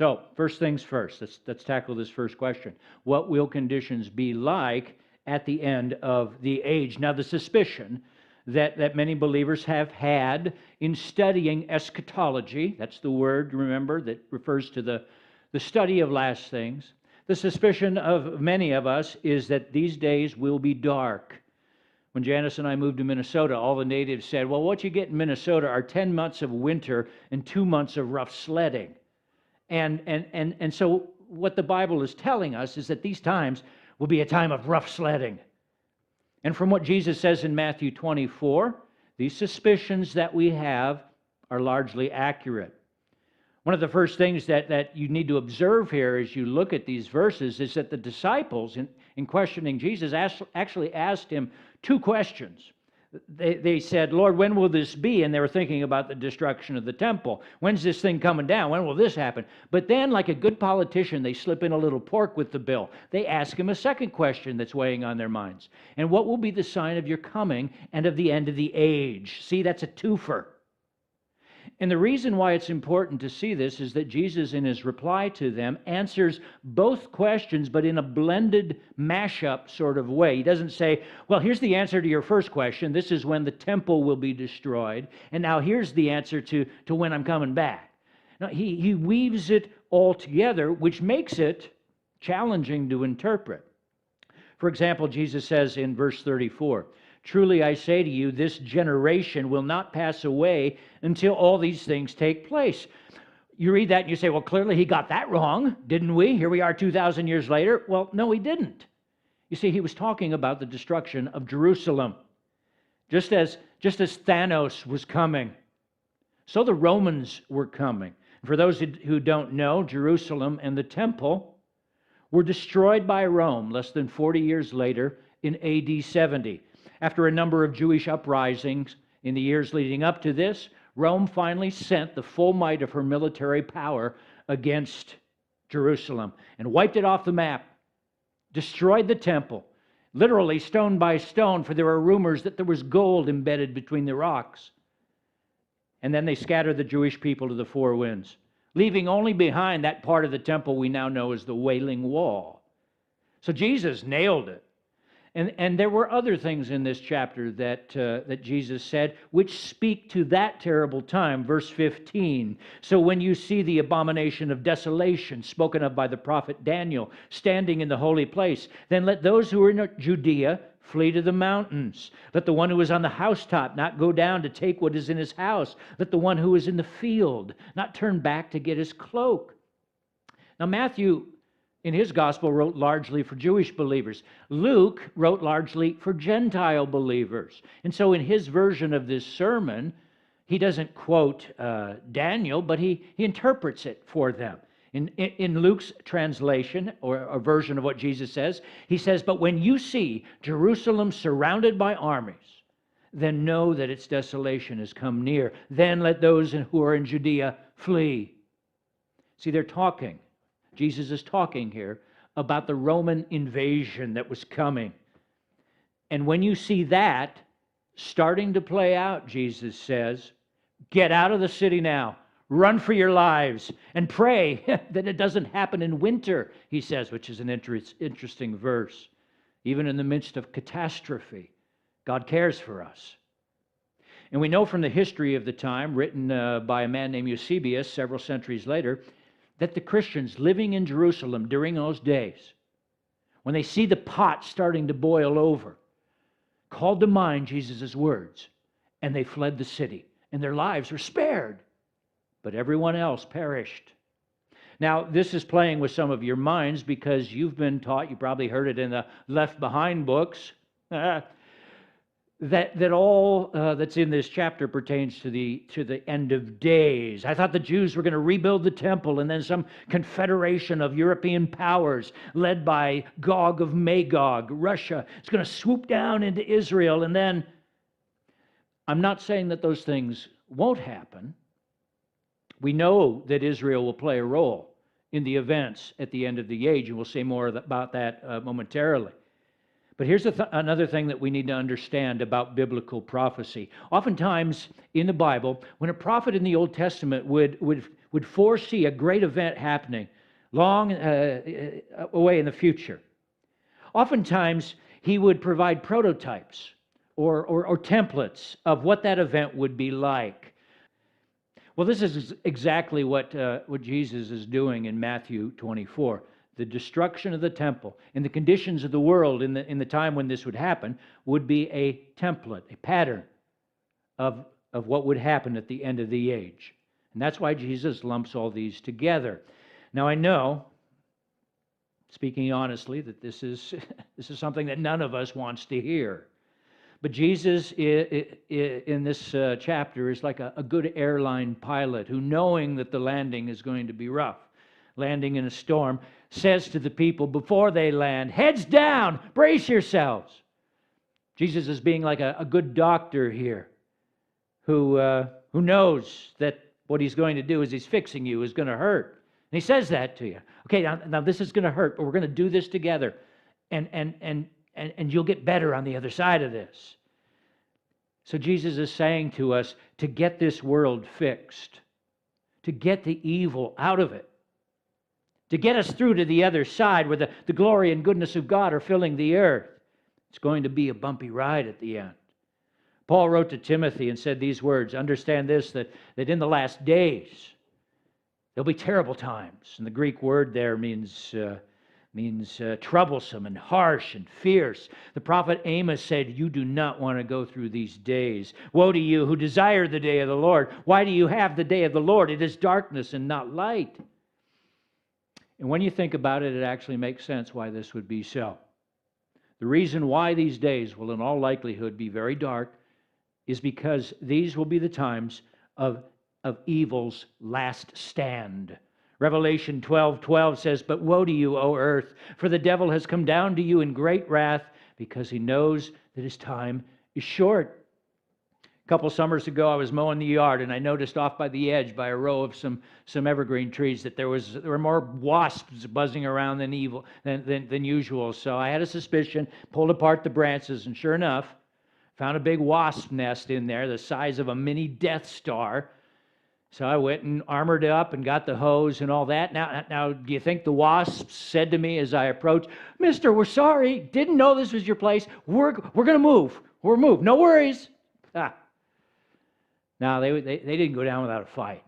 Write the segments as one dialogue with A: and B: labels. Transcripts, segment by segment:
A: So, first things first, let's tackle this first question. What will conditions be like at the end of the age? Now, the suspicion that many believers have had in studying eschatology, that's the word, remember, that refers to the study of last things. The suspicion of many of us is that these days will be dark. When Janice and I moved to Minnesota, all the natives said, well, what you get in Minnesota are 10 months of winter and 2 months of rough sledding. And so what the Bible is telling us is that these times will be a time of rough sledding. And from what Jesus says in Matthew 24, these suspicions that we have are largely accurate. One of the first things that you need to observe here as you look at these verses is that the disciples, in questioning Jesus, actually asked him two questions. They said, Lord, when will this be? And they were thinking about the destruction of the temple. When's this thing coming down? When will this happen? But then, like a good politician, they slip in a little pork with the bill. They ask him a second question that's weighing on their minds. And what will be the sign of your coming and of the end of the age? See, that's a twofer. And the reason why it's important to see this is that Jesus, in his reply to them, answers both questions, but in a blended mashup sort of way. He doesn't say, well, here's the answer to your first question. This is when the temple will be destroyed. And now here's the answer to when I'm coming back. Now, he weaves it all together, which makes it challenging to interpret. For example, Jesus says in verse 34, truly I say to you, this generation will not pass away until all these things take place. You read that and you say, well, clearly he got that wrong, didn't we? Here we are 2,000 years later. Well, no, he didn't. You see, he was talking about the destruction of Jerusalem. Just as Thanos was coming, so the Romans were coming. For those who don't know, Jerusalem and the temple were destroyed by Rome less than 40 years later in AD 70. After a number of Jewish uprisings in the years leading up to this, Rome finally sent the full might of her military power against Jerusalem and wiped it off the map, destroyed the temple, literally stone by stone, for there were rumors that there was gold embedded between the rocks. And then they scattered the Jewish people to the four winds, leaving only behind that part of the temple we now know as the Wailing Wall. So Jesus nailed it. And there were other things in this chapter that Jesus said which speak to that terrible time. Verse 15, so when you see the abomination of desolation spoken of by the prophet Daniel standing in the holy place, then let those who are in Judea flee to the mountains. Let the one who is on the housetop not go down to take what is in his house. Let the one who is in the field not turn back to get his cloak. Now Matthew, in his gospel, wrote largely for Jewish believers. Luke wrote largely for Gentile believers. And so in his version of this sermon, he doesn't quote Daniel, but he interprets it for them. In Luke's translation, or a version of what Jesus says, he says, but when you see Jerusalem surrounded by armies, then know that its desolation has come near. Then let those who are in Judea flee. See, they're talking. Jesus is talking here about the Roman invasion that was coming. And when you see that starting to play out, Jesus says, get out of the city now. Run for your lives and pray that it doesn't happen in winter, he says, which is an interesting verse. Even in the midst of catastrophe, God cares for us. And we know from the history of the time, written by a man named Eusebius several centuries later, that the Christians living in Jerusalem during those days, when they see the pot starting to boil over, called to mind Jesus' words, and they fled the city, and their lives were spared, but everyone else perished. Now, this is playing with some of your minds because you've been taught, you probably heard it in the Left Behind books, that all that's in this chapter pertains to the end of days. I thought the Jews were going to rebuild the temple, and then some confederation of European powers led by Gog of Magog, Russia, is going to swoop down into Israel. And then, I'm not saying that those things won't happen. We know that Israel will play a role in the events at the end of the age, and we'll say more about that momentarily. But here's another thing that we need to understand about biblical prophecy. Oftentimes in the Bible, when a prophet in the Old Testament would would foresee a great event happening long away in the future. Oftentimes, he would provide prototypes or templates of what that event would be like. Well, this is exactly what Jesus is doing in Matthew 24. The destruction of the temple and the conditions of the world in the time when this would happen would be a template, a pattern of what would happen at the end of the age. And that's why Jesus lumps all these together. Now, I know, speaking honestly, that this is something that none of us wants to hear. But Jesus in this chapter is like a good airline pilot who, knowing that the landing is going to be rough, landing in a storm, says to the people before they land, "Heads down, brace yourselves." Jesus is being like a good doctor here who knows that what he's going to do as he's fixing you is going to hurt. And he says that to you. Okay, now this is going to hurt, but we're going to do this together. And you'll get better on the other side of this. So Jesus is saying to us to get this world fixed, to get the evil out of it, to get us through to the other side where the glory and goodness of God are filling the earth. It's going to be a bumpy ride at the end. Paul wrote to Timothy and said these words, "Understand this, that in the last days there'll be terrible times." And the Greek word there means troublesome and harsh and fierce. The prophet Amos said, "You do not want to go through these days. Woe to you who desire the day of the Lord. Why do you have the day of the Lord? It is darkness and not light." And when you think about it, it actually makes sense why this would be so. The reason why these days will in all likelihood be very dark is because these will be the times of evil's last stand. Revelation 12:12 says, "But woe to you, O earth, for the devil has come down to you in great wrath, because he knows that his time is short." A couple summers ago, I was mowing the yard, and I noticed off by the edge, by a row of some evergreen trees, that there were more wasps buzzing around than usual. So I had a suspicion, pulled apart the branches, and sure enough, found a big wasp nest in there, the size of a mini Death Star. So I went and armored up and got the hose and all that. Now, do you think the wasps said to me as I approached, "Mister, we're sorry, didn't know this was your place. We're going to move. We're moved. No worries." Now, they didn't go down without a fight.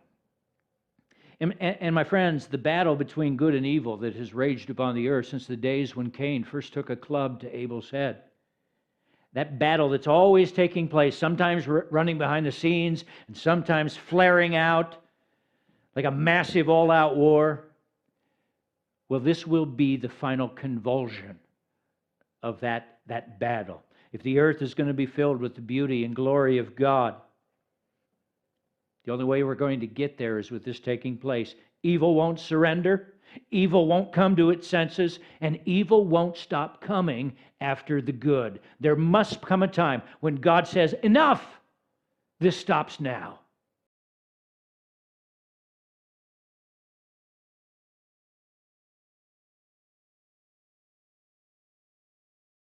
A: And my friends, the battle between good and evil that has raged upon the earth since the days when Cain first took a club to Abel's head. That battle that's always taking place, sometimes running behind the scenes and sometimes flaring out like a massive all-out war. Well, this will be the final convulsion of that battle. If the earth is going to be filled with the beauty and glory of God, the only way we're going to get there is with this taking place. Evil won't surrender. Evil won't come to its senses, and evil won't stop coming after the good. There must come a time when God says, "Enough! This stops now."